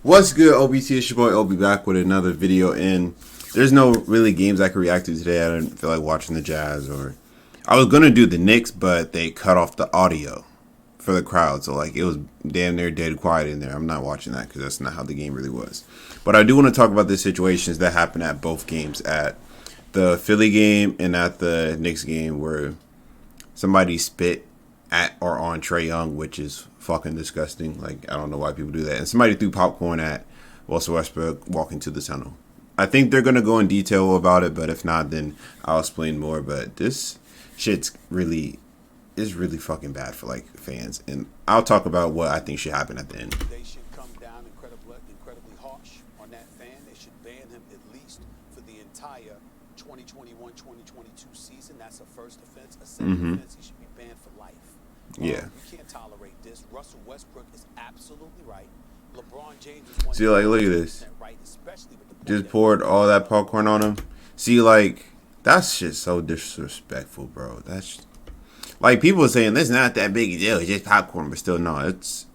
What's good, OBT? It's your boy Obi back with another video, and there's no really games I could react to today. I didn't feel like watching the Jazz, or I was gonna do the Knicks, but they cut off the audio for the crowd, so like it was damn near dead quiet in there. I'm not watching that because that's not how the game really was. But I do want to talk about the situations that happened at both games, at the Philly game and at the Knicks game, where somebody spit at or on Trae Young, which is fucking disgusting. Like, I don't know why people do that. And somebody threw popcorn at Westbrook walking to the tunnel. I think they're gonna go in detail about it, but if not, then I'll explain more. But this shit's really fucking bad for like fans, and I'll talk about what I think should happen at the end. They should come down incredibly harsh on that fan. They should ban him at least for the entire 2021-2022 season. That's a first offense. A second offense, he should be banned for life. Yeah. We can't tolerate this. Russell Westbrook is absolutely right. LeBron James is one. See, like, look at this. Right, especially with the Just poured all that popcorn on him. See, like, that's just so disrespectful, bro. That's like people saying this is not that big a deal. It's just popcorn, but still, no, it's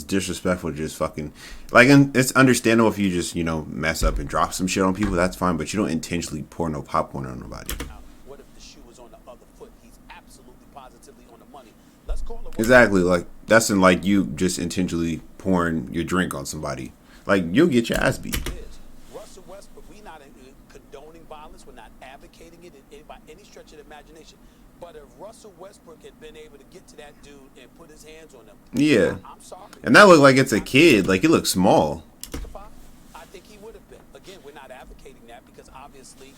disrespectful. To just fucking like, and it's understandable if you just mess up and drop some shit on people. That's fine, but you don't intentionally pour no popcorn on nobody. What if the shoe was on the other foot? He's absolutely positively on the money. Let's call it exactly. Like, that's in like you just intentionally pouring your drink on somebody. Like, you'll get your ass beat. Russell Westbrook, we're not condoning violence. We're not advocating it by any stretch of the imagination. But if Russell Westbrook had been able to get to that dude and put his hands on him, yeah, I'm sorry. And that looked like it's a kid. Like, he looks small. I think he would have been. Again, we're not advocating that because obviously,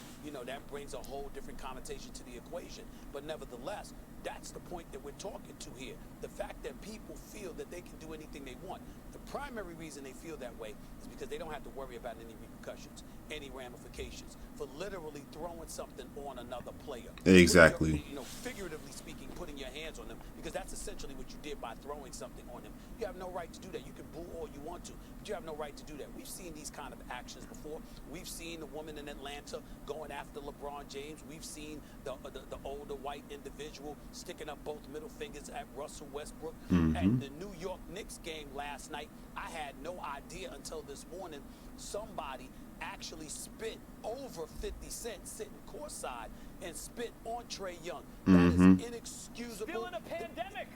that brings a whole different connotation to the equation. But nevertheless, that's the point that we're talking to here. The fact that people feel that they can do anything they want. The primary reason they feel that way is because they don't have to worry about any repercussions, any ramifications for literally throwing something on another player. Exactly. Figuratively speaking, putting your hands on them, because that's essentially what you did by throwing something on him. You have no right to do that. You can boo all you want to, but you have no right to do that. We've seen these kind of actions before. We've seen the woman in Atlanta going after LeBron James. We've seen the older white individual sticking up both middle fingers at Russell Westbrook. At the New York Knicks game last night, I had no idea until this morning somebody actually spit over 50 Cent sitting courtside and spit on Trae Young. That is inexcusable. Still in a pandemic.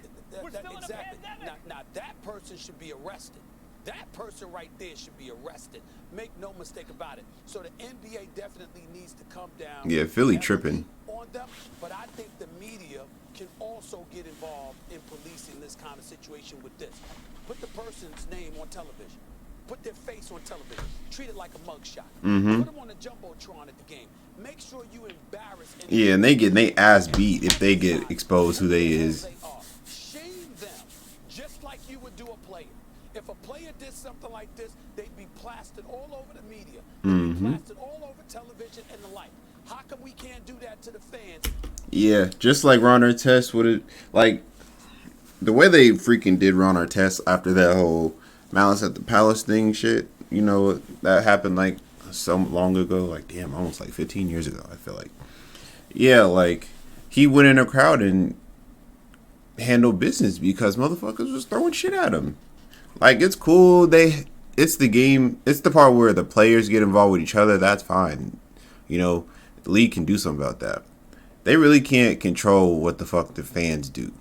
We're still in a pandemic. Now that person should be arrested. That person right there should be arrested. Make no mistake about it. So the NBA definitely needs to come down. Yeah, Philly tripping on them, but I think the media can also get involved in policing this kind of situation with this. Put the person's name on television. Put their face on television. Treat it like a mugshot. Put them on the jumbotron at the game. Make sure you embarrass. Yeah, and they get they ass beat if they get exposed who they is. Shame them, just like you would do a player. If a player did something like this, they'd be plastered all over the media. They'd be plastered all over television and the like. How come we can't do that to the fans? Yeah, just like Ron Artest would it, like the way they freaking did Ron Artest after that whole Malice at the Palace thing shit, that happened like so long ago, like damn, almost like 15 years ago, I feel like. Yeah, like he went in a crowd and handled business because motherfuckers was throwing shit at him. Like, it's cool, it's the game, it's the part where the players get involved with each other, that's fine. The league can do something about that. They really can't control what the fuck the fans do.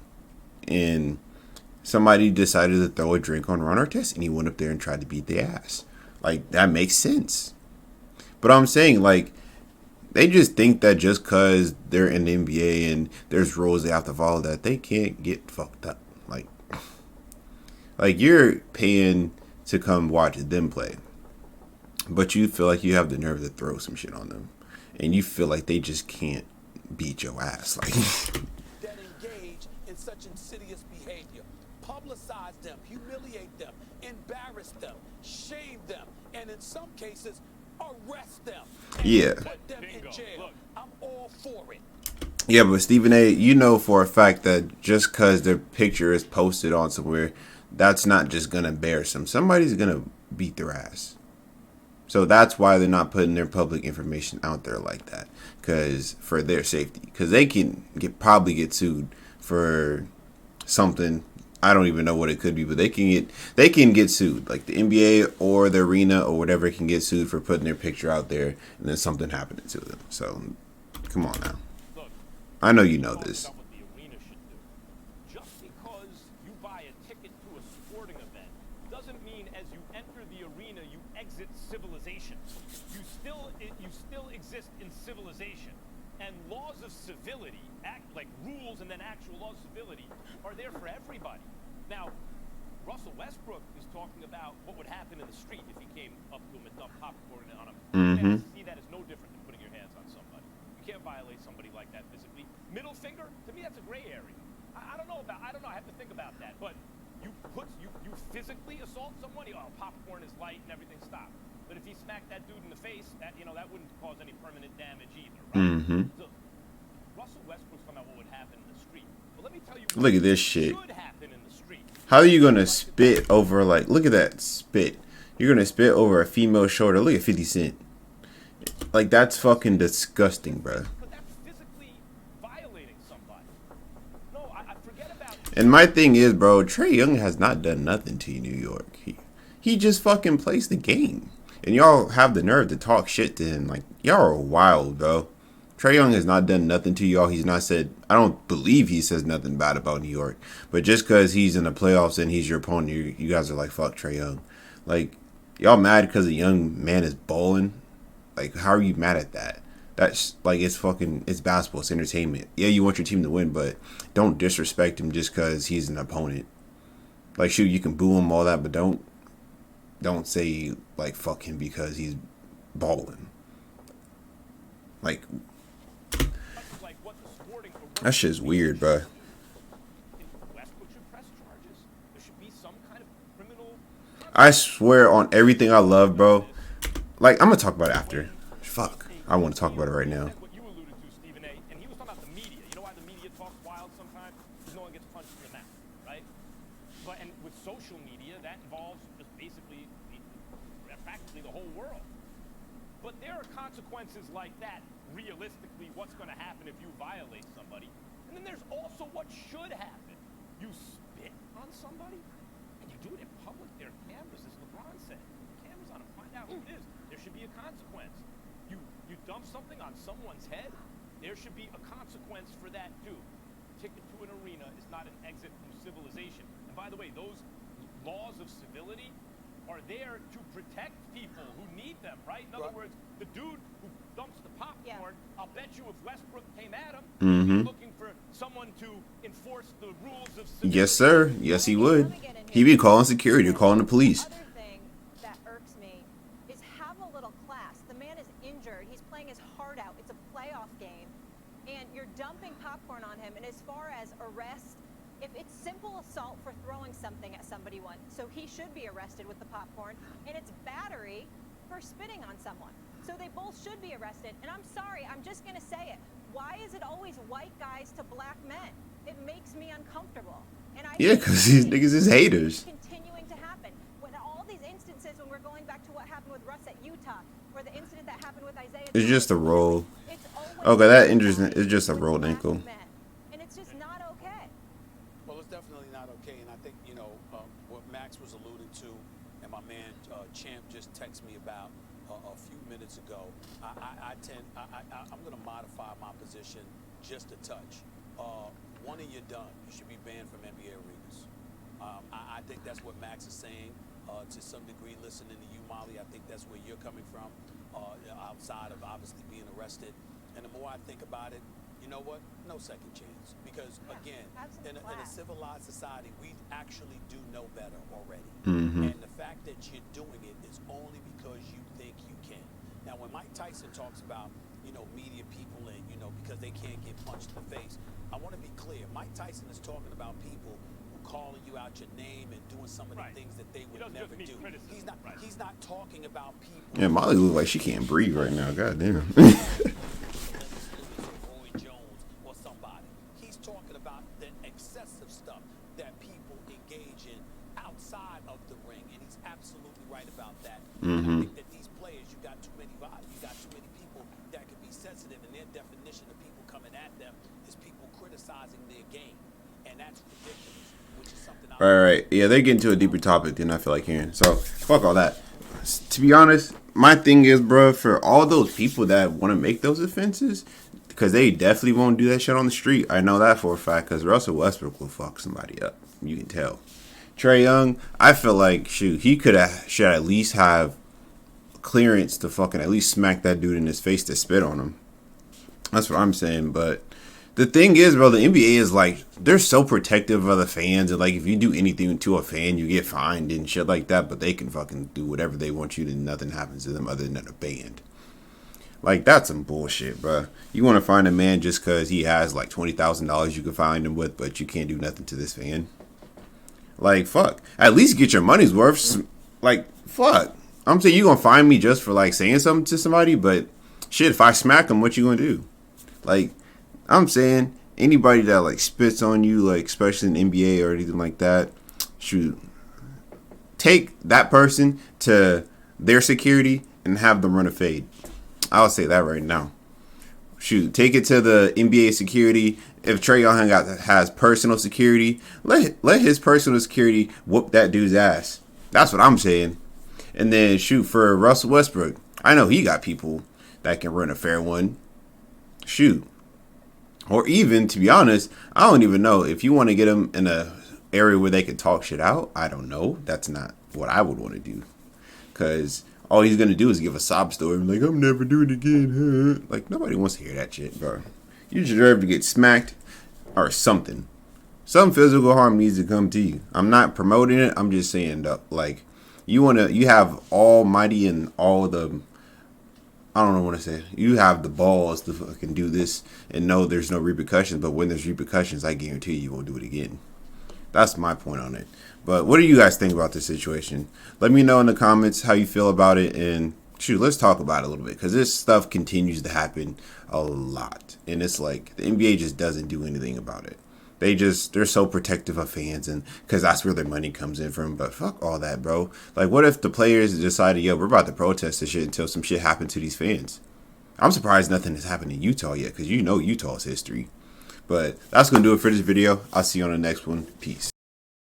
And somebody decided to throw a drink on Ron Artest, and he went up there and tried to beat their ass. Like, that makes sense. But I'm saying, like, they just think that just because they're in the NBA and there's rules they have to follow, that they can't get fucked up. Like you're paying to come watch them play, but you feel like you have the nerve to throw some shit on them, and you feel like they just can't beat your ass. Like, that engage in such insidious behavior, publicize them, humiliate them, embarrass them, shame them, and in some cases, arrest them. Yeah. Put them in jail. I'm all for it. Yeah, but Stephen A., for a fact that just because their picture is posted on somewhere, that's not just going to embarrass them. Somebody's going to beat their ass. So that's why they're not putting their public information out there like that, because for their safety. Because they can probably get sued for something I don't even know what it could be, but they can get sued. Like the NBA or the arena or whatever can get sued for putting their picture out there and then something happening to them. So come on now. Look, I know you know talking this. about what the arena should do. Just because you buy a ticket to a sporting event doesn't mean as you enter the arena you exit civilization. You still exist in civilization, and laws of civility, like rules and then actual laws of civility, are there for everybody. Now, Russell Westbrook is talking about what would happen in the street if he came up to him and dumped popcorn on him. Mm-hmm. And see that as no different than putting your hands on somebody. You can't violate somebody like that physically. Middle finger, to me, that's a gray area. I don't know. I have to think about that. But you physically assault someone, popcorn is light and everything stopped. But if he smacked that dude in the face, that wouldn't cause any permanent damage either, right? Mm-hmm. So, Russell Westbrook's talking about what would happen in the street. But let me tell you Look at this shit. should happen in the street. How are you gonna spit over, like, look at that spit. You're gonna spit over a female shoulder. Look at 50 Cent. Like, that's fucking disgusting, bro. But that's physically violating somebody. No, I forget about. And my thing is, bro, Trae Young has not done nothing to you, New York. He just fucking plays the game. And y'all have the nerve to talk shit to him. Like, y'all are wild, bro. Trae Young has not done nothing to y'all. He's not said, I don't believe he says nothing bad about New York. But just because he's in the playoffs and he's your opponent, you guys are like, fuck Trae Young. Like, y'all mad because a young man is balling? Like, how are you mad at that? That's, like, it's basketball. It's entertainment. Yeah, you want your team to win, but don't disrespect him just because he's an opponent. Like, shoot, you can boo him, all that, but don't say, like, fuck him because he's balling. Like that shit's weird, bro. I swear on everything I love, bro. Like, I'm gonna talk about it after. Fuck. I want to talk about it right now. What you alluded to, Stephen A. And he was talking about the media. You know why the media talks wild sometimes? Because no one gets punched in the mouth, right? And with social media, that involves just basically practically the whole world. But there are consequences like that. Realistically, what's going to happen if you violate somebody? And then there's also what should happen. You spit on somebody, and you do it in public. There are cameras, as LeBron said. Cameras on them, find out who it is. There should be a consequence. You dump something on someone's head, there should be a consequence for that too. Ticket to an arena is not an exit from civilization. And by the way, those laws of civility are there to protect people who need them, right? In other words, the dude who dumps the popcorn, I'll bet you if Westbrook came at him, he'd be looking for someone to enforce the rules of civility. Yes, sir. Yes, he would. He'd be calling security or calling the police. Other thing that irks me is have a little class. The man is injured. He's playing his heart out. It's a playoff game. And you're dumping popcorn on him. And as far as arrest, if it's simple assault for throwing something at somebody once, so he should be arrested with the popcorn, and it's battery for spitting on someone. So they both should be arrested. And I'm sorry, I'm just going to say it. Why is it always white guys to black men? It makes me uncomfortable. And Yeah, because these niggas is haters. Continuing to happen. When all these instances, when we're going back to what happened with Russ at Utah, or the incident that happened with Isaiah. It's just a roll. Okay, that interesting. It's just a rolled ankle. And it's just not okay. Well, it's definitely not okay, and I think, what Max was alluding to, and my man Champ just texted me about a few minutes ago. I'm going to modify my position just a touch. One and you're done. You should be banned from NBA arenas. I think that's what Max is saying. To some degree, listening to you, Molly, I think that's where you're coming from, outside of obviously being arrested. And the more I think about it, you know what? No second chance. Because, again, in a civilized society, we actually do know better already. And the fact that you're doing it is only because you think you can. Now, when Mike Tyson talks about, media people and, because they can't get punched in the face, I want to be clear. Mike Tyson is talking about people who calling you out your name and doing some of the things that they would never do. He's not talking about people. Yeah, Molly look like she can't breathe right now. God damn. Or somebody. He's talking about the excessive stuff that people engage in outside of the ring, and he's absolutely right about that. And I think that these players, you got too many people that can be sensitive, and their definition of people coming at them is people criticizing their game, and that's ridiculous. Right. Yeah, they get into a deeper topic than I feel like hearing. So, fuck all that. To be honest, my thing is, bro, for all those people that want to make those offenses, because they definitely won't do that shit on the street. I know that for a fact, because Russell Westbrook will fuck somebody up. You can tell. Trae Young, I feel like, shoot, he should at least have clearance to fucking at least smack that dude in his face to spit on him. That's what I'm saying, but the thing is, bro, the NBA is like, they're so protective of the fans, and like, if you do anything to a fan, you get fined and shit like that, but they can fucking do whatever they want you to, nothing happens to them other than a band. Like, that's some bullshit, bro. You want to find a man just because he has like $20,000 you can find him with, but you can't do nothing to this fan? Like, fuck. At least get your money's worth. Like, fuck. I'm saying you gonna find me just for like saying something to somebody, but shit, if I smack them, what you gonna do? Like, I'm saying anybody that like spits on you, like especially in NBA or anything like that, shoot, take that person to their security and have them run a fade. I'll say that right now. Shoot, take it to the NBA security. If Trae Young has personal security, let his personal security whoop that dude's ass. That's what I'm saying. And then shoot, for Russell Westbrook, I know he got people that can run a fair one. Shoot. Or even, to be honest, I don't even know. If you want to get them in a area where they can talk shit out, I don't know. That's not what I would want to do. Because all he's going to do is give a sob story. Like, I'm never doing it again. Like, nobody wants to hear that shit, bro. You deserve to get smacked or something. Some physical harm needs to come to you. I'm not promoting it. I'm just saying, like, you have almighty and all the, I don't know what to say. You have the balls to fucking do this and know there's no repercussions. But when there's repercussions, I guarantee you won't do it again. That's my point on it. But what do you guys think about this situation? Let me know in the comments how you feel about it. And shoot, let's talk about it a little bit. Because this stuff continues to happen a lot. And it's like the NBA just doesn't do anything about it. They're so protective of fans, and because that's where their money comes in from. But fuck all that, bro. Like, what if the players decided, yo, we're about to protest this shit until some shit happened to these fans? I'm surprised nothing has happened in Utah yet, because you know Utah's history. But that's going to do it for this video. I'll see you on the next one. Peace.